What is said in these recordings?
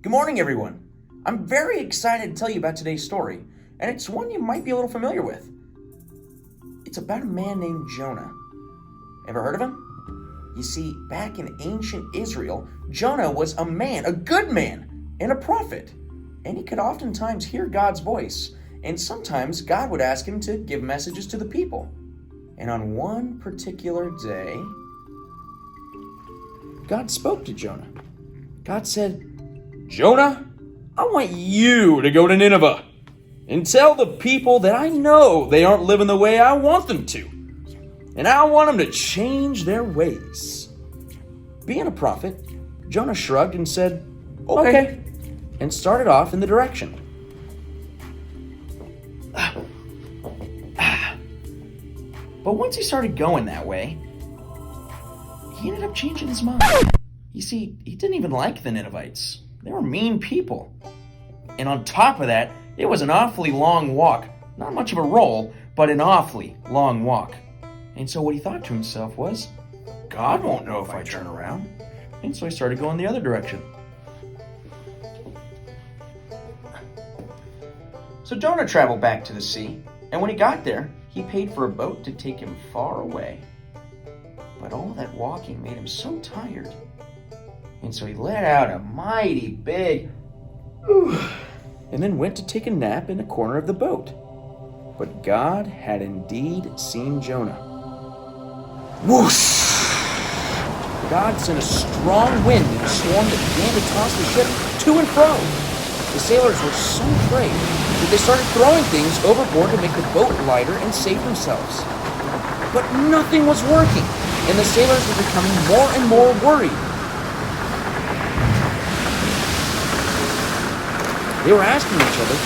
Good morning, everyone. I'm very excited to tell you about today's story, and it's one you might be a little familiar with. It's about a man named Jonah. Ever heard of him? You see, back in ancient Israel, Jonah was a man, a good man, and a prophet. And he could oftentimes hear God's voice, and sometimes God would ask him to give messages to the people. And on one particular day, God spoke to Jonah. God said, "Jonah, I want you to go to Nineveh and tell the people that I know they aren't living the way I want them to. And I want them to change their ways." Being a prophet, Jonah shrugged and said, "Okay," and started off in the direction. But once he started going that way, he ended up changing his mind. You see, he didn't even like the Ninevites. They were mean people. And on top of that, it was an awfully long walk. Not much of a roll, but an awfully long walk. And so what he thought to himself was, God won't know if I turn around. And so he started going the other direction. So Jonah traveled back to the sea, and when he got there, he paid for a boat to take him far away. But all that walking made him so tired. And so he let out a mighty big and then went to take a nap in a corner of the boat. But God had indeed seen Jonah. Whoosh! God sent a strong wind and a storm that began to toss the ship to and fro. The sailors were so afraid that they started throwing things overboard to make the boat lighter and save themselves. But nothing was working, and the sailors were becoming more and more worried. They were asking each other,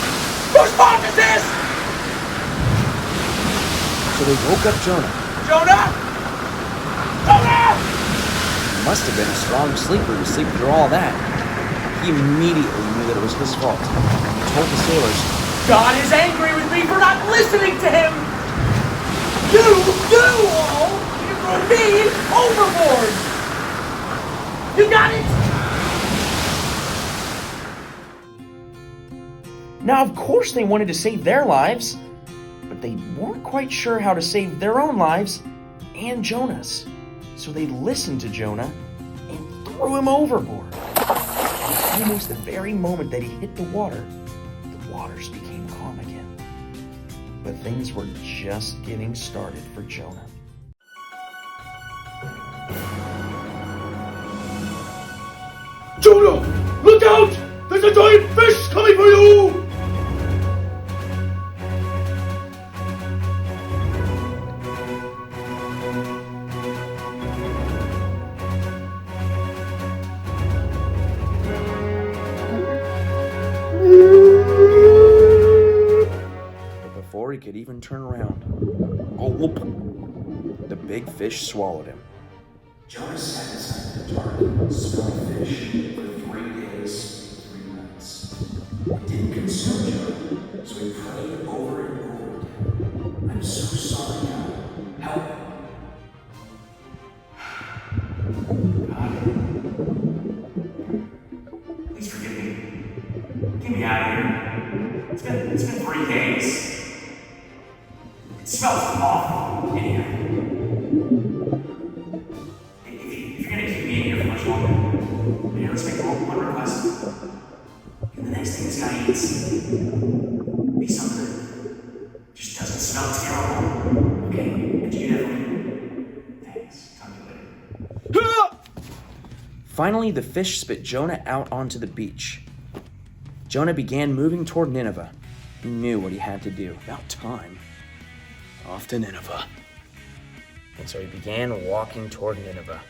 "Whose fault is this?" So they woke up Jonah. "Jonah! Jonah!" He must have been a strong sleeper to sleep through all that. He immediately knew that it was his fault. And he told the sailors, "God is angry with me for not listening to him. You all, you throw me overboard. You got it?" Now, of course, they wanted to save their lives, but they weren't quite sure how to save their own lives and Jonah's. So they listened to Jonah and threw him overboard. Almost the very moment that he hit the waters became calm again. But things were just getting started for Jonah. "Jonah, look out! There's a giant fish coming for you!" But before he could even turn around, whoop, the big fish swallowed him. Jonah sat inside the dark, smelly fish for 3 days, 3 nights. It didn't consume Jonah, so he prayed over and over again, "I'm so sorry, God. Help me." God, please forgive me. Get me out of here. It's been 3 days. It smells awful in here. If you're gonna keep me in here for much longer, maybe let's make one request. And the next thing this guy eats, be something that just doesn't smell terrible. Okay? Could you do that for me? Thanks. Talk to you later. Finally, the fish spit Jonah out onto the beach. Jonah began moving toward Nineveh. He knew what he had to do. About time. Off to Nineveh. And so he began walking toward Nineveh.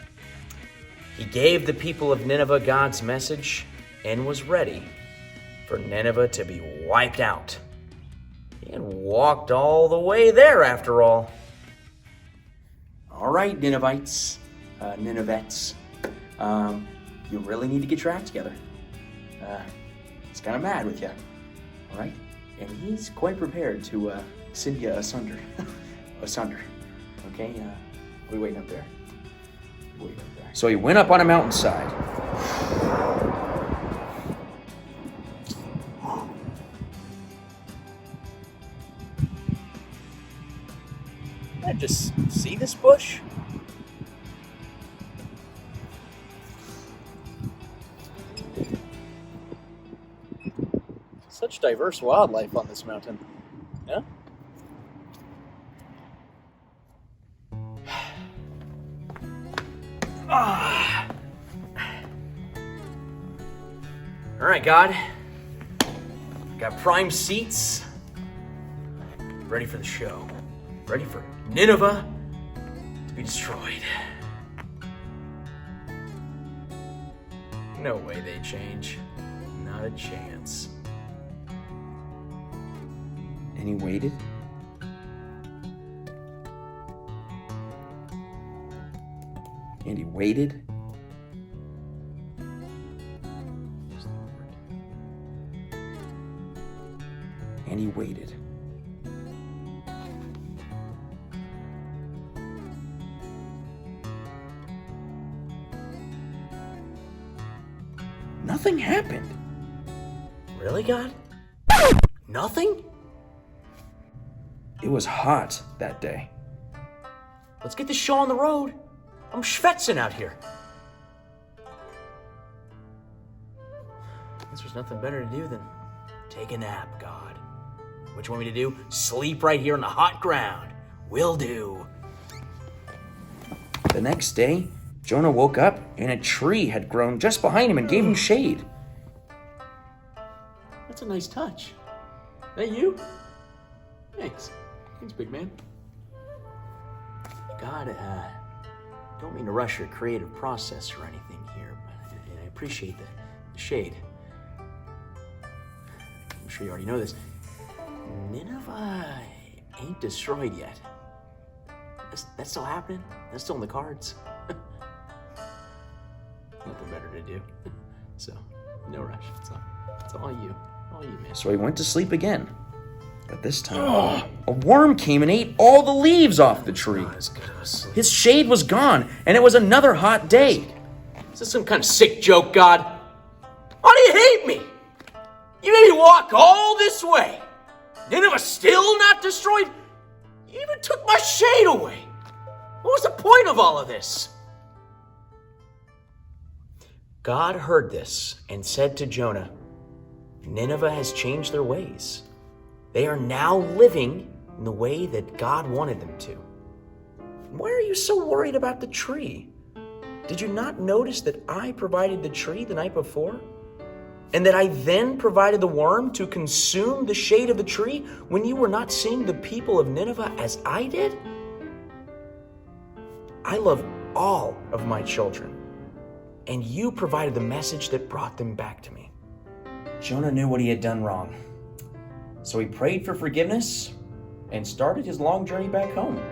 He gave the people of Nineveh God's message and was ready for Nineveh to be wiped out. He had walked all the way there after all. All right, Ninevites, Ninevettes, you really need to get your act together. He's kind of mad with you, all right? And he's quite prepared to send you asunder. Okay, what are we waiting up there? So he went up on a mountainside. can't just see this bush? Such diverse wildlife on this mountain. Yeah? All right, God. Got prime seats. Ready for the show. Ready for Nineveh to be destroyed. No way they change. Not a chance. And he waited. And he waited. And he waited. Nothing happened. Really, God? Nothing? It was hot that day. Let's get this show on the road. I'm schwitzing out here. Guess there's nothing better to do than take a nap, God. What you want me to do? Sleep right here on the hot ground. Will do. The next day, Jonah woke up and a tree had grown just behind him and gave him shade. That's a nice touch. That you? Thanks. Thanks, big man. God, don't mean to rush your creative process or anything here, but I appreciate the shade. I'm sure you already know this. Nineveh ain't destroyed yet. That's still happening. That's still in the cards. Nothing better to do. So, no rush. It's all you. All you, man. So he went to sleep again. But this time, a worm came and ate all the leaves off the tree. Not as good of a sleep. His shade was gone, and it was another hot day. Is this some kind of sick joke, God? Why do you hate me? You made me walk all this way. Nineveh still not destroyed? You even took my shade away. What was the point of all of this? God heard this and said to Jonah, Nineveh has changed their ways. They are now living in the way that God wanted them to. Why are you so worried about the tree? Did you not notice that I provided the tree the night before? And that I then provided the worm to consume the shade of the tree when you were not seeing the people of Nineveh as I did? I love all of my children, and you provided the message that brought them back to me. Jonah knew what he had done wrong. So he prayed for forgiveness and started his long journey back home.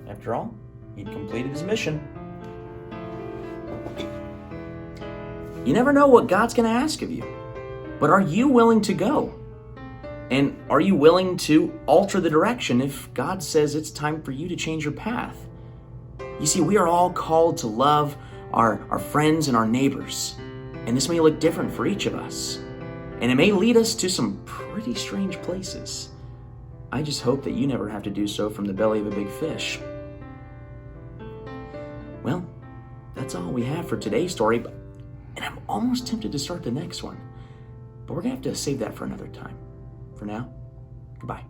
After all, he'd completed his mission. You never know what God's going to ask of you. But are you willing to go? And are you willing to alter the direction if God says it's time for you to change your path? You see, we are all called to love our friends and our neighbors. And this may look different for each of us. And it may lead us to some pretty strange places. I just hope that you never have to do so from the belly of a big fish. Well, that's all we have for today's story. And I'm almost tempted to start the next one. But we're going to have to save that for another time. For now, goodbye.